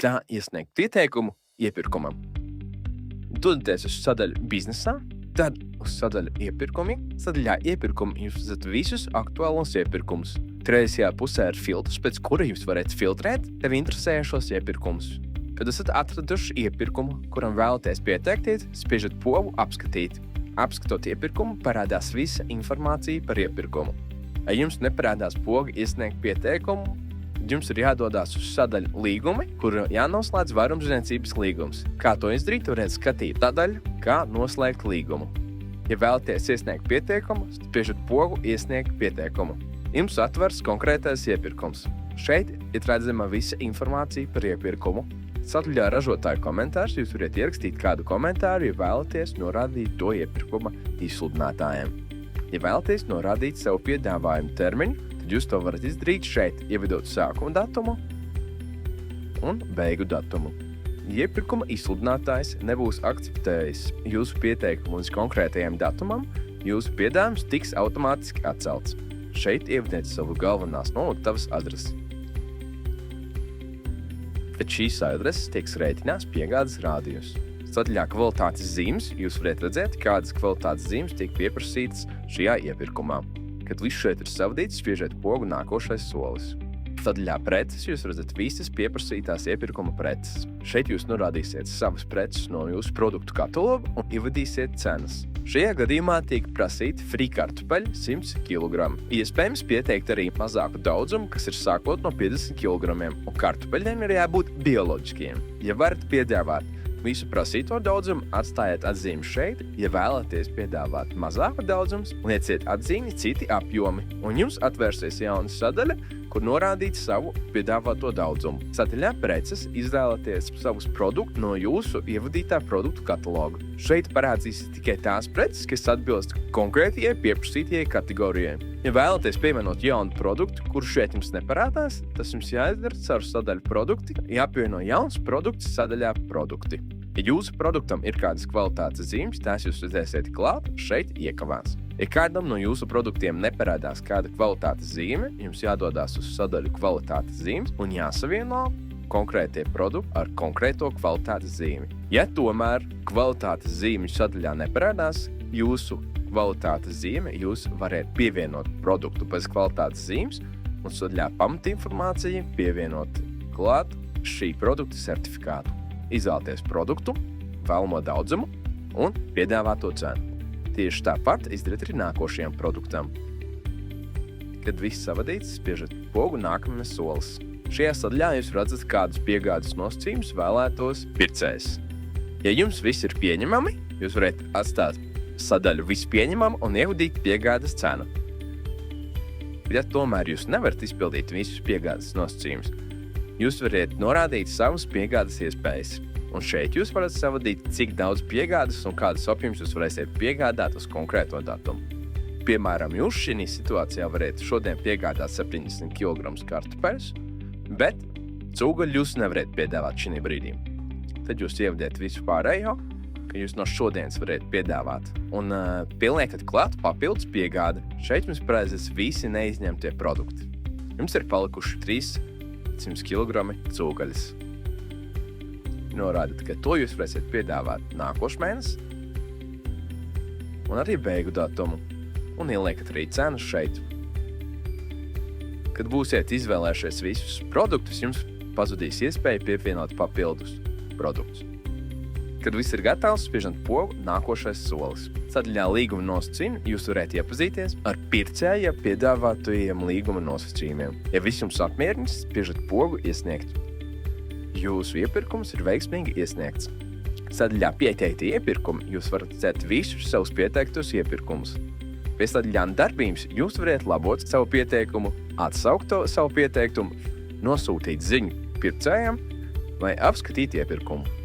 Kā iesniegt pieteikumu iepirkumam? Dodaties uz sadaļu biznesā, tad uz sadaļu iepirkumi. Sadaļā iepirkumi jūs redzat visus aktuālos iepirkumus. Kreisajā pusē ir filtrs, pēc kura jūs varat filtrēt tev interesējušos iepirkumus. Kad esat atraduši iepirkumu, kuram vēlaties pieteikties, spiežat pogu apskatīt. Apskatot iepirkumu, parādās visa informācija par iepirkumu. Ja jums neparādās poga iesniegt pieteikumu, jums ir jādodās uz sadaļu līgumi, kur jānoslēdz vairumtirdzniecības līgums. Kā to izdarīt, varat skatīt sadaļu, kā noslēgt līgumu. Ja vēlaties iesniegt pieteikumu, spiežat pogu iesniegt pieteikumu. Jums atvers konkrētais iepirkums. Šeit ir redzama visa informācija par iepirkumu. Sadaļā ražotāju komentārs jūs varat ierakstīt kādu komentāru, ja vēlaties norādīt to iepirkuma izsludinātājiem. Ja vēlaties norādīt savu piedāvājumu termiņu, tad jūs to varat izdarīt šeit, ievedot sākuma datumu un beigu datumu. Ja iepirkuma izsludinātājs nebūs akceptējis jūsu pieteikumu līdz konkrētajam datumam, jūsu piedāvājums tiks automātiski atcelts. Šeit ievadiet savu galvenās noliktavas adresi. Pēc šīs adreses tiek rēķināts piegādes rādījus. Sadaļā kvalitātes zīmes jūs varat redzēt, kādas kvalitātes zīmes tiek pieprasītas šajā iepirkumā. Kad viss šeit ir savadīts, spiežiet pogu nākošais solis. Sadaļā preces jūs redzat visas pieprasītās iepirkuma preces. Šeit jūs norādīsiet savas preces no jūsu produktu kataloga un ievadīsiet cenas. Šajā gadījumā tiek prasīti frī kartupeļi 100 kg. Iespējams pieteikt arī mazāku daudzumu, kas ir sākot no 50 kg, un kartupeļiem ir jābūt bioloģiskiem. Ja varat piedāvāt visu prasīto daudzumu, atstājiet atzīmi šeit. Ja vēlaties piedāvāt mazāku daudzumu, lieciet atzīmi citi apjomi, un jums atvērsies jauna sadaļa, kur norādīt savu piedāvāto daudzumu. Sadaļā preces izvēlaties savus produktus no jūsu ievadītā produktu kataloga. Šeit parādīsies tikai tās preces, kas atbilst konkrētajai pieprasītajai kategorijai. Ja vēlaties pievienot jaunu produktu, kurš šeit jums neparādās, tas jums jāizdara caur sadaļu produkti, jāpievieno jauns produkts sadaļā produkti. Ja jūsu produktam ir kādas kvalitātes zīmes, tās jūs redzēsiet klāt, šeit iekavās. Ja kādam no jūsu produktiem neparādās kāda kvalitātes zīme, jums jādodās uz sadaļu kvalitātes zīmes un jāsavieno konkrētie produkti ar konkrēto kvalitātes zīmi. Ja tomēr kvalitātes zīme sadaļā neparādās, jūsu kvalitātes zīme jūs varat pievienot produktu pēc kvalitātes zīmes un sadaļā pamatinformācija pievienot klāt šī produkta certifikātu. Izvēlieties produktu, vēlamo daudzumu un piedāvāto cenu. Tieši tāpat izdariet arī nākošajam produktam. Kad viss savadīts, spiežat pogu nākamais solis. Šajā sadaļā jūs redzat, kādus piegādes nosacījumus vēlētos pircējs. Ja jums viss ir pieņemami, jūs varat atstāt sadaļu vispieņemam un ievadīt piegādes cenu. Ja tomēr jūs nevarat izpildīt visus piegādes nosacījumus, jūs varat norādīt savas piegādes iespējas. Un šeit jūs varat savadīt, cik daudz piegādes un kādas apjoms jūs varēsiet piegādāt uz konkrēto datumu. Piemēram, jūs šī situācijā varat šodien piegādāt 70 kg kartupeļus, bet cūgaļu jūs nevarat piedāvāt šī brīdī. Tad jūs ievadiet visu pārējo, ka jūs no šodienas varat piedāvāt. Un pieliekat klāt papildus piegādi. Šeit jums parādās visi neizņemtie produkti. Jums ir palikuši 300 kg cūgaļas. Norādat, ka to jūs varēsiet piedāvāt nākošu mēnesi un arī beigu datumu un ieliekat arī cenu šeit. Kad būsiet izvēlējušies visus produktus, jums pazudīs iespēja pievienot papildus produktus. Kad viss ir gatavs, spiežat pogu nākošais solis. Sadaļā līguma nosacījumi jūs varat iepazīties ar pircēja piedāvātajiem līguma nosacījumiem. Ja viss jums apmierina, spiežat pogu iesniegt. Jūsu iepirkums ir veiksmīgi iesniegts. Sadaļā pieteikti iepirkumi jūs varat redzēt visus savus pieteiktos iepirkumus. Pie sadaļām darbības jūs varat labot savu pieteikumu, atsaukt savu pieteikumu, nosūtīt ziņu pircējam vai apskatīt iepirkumu.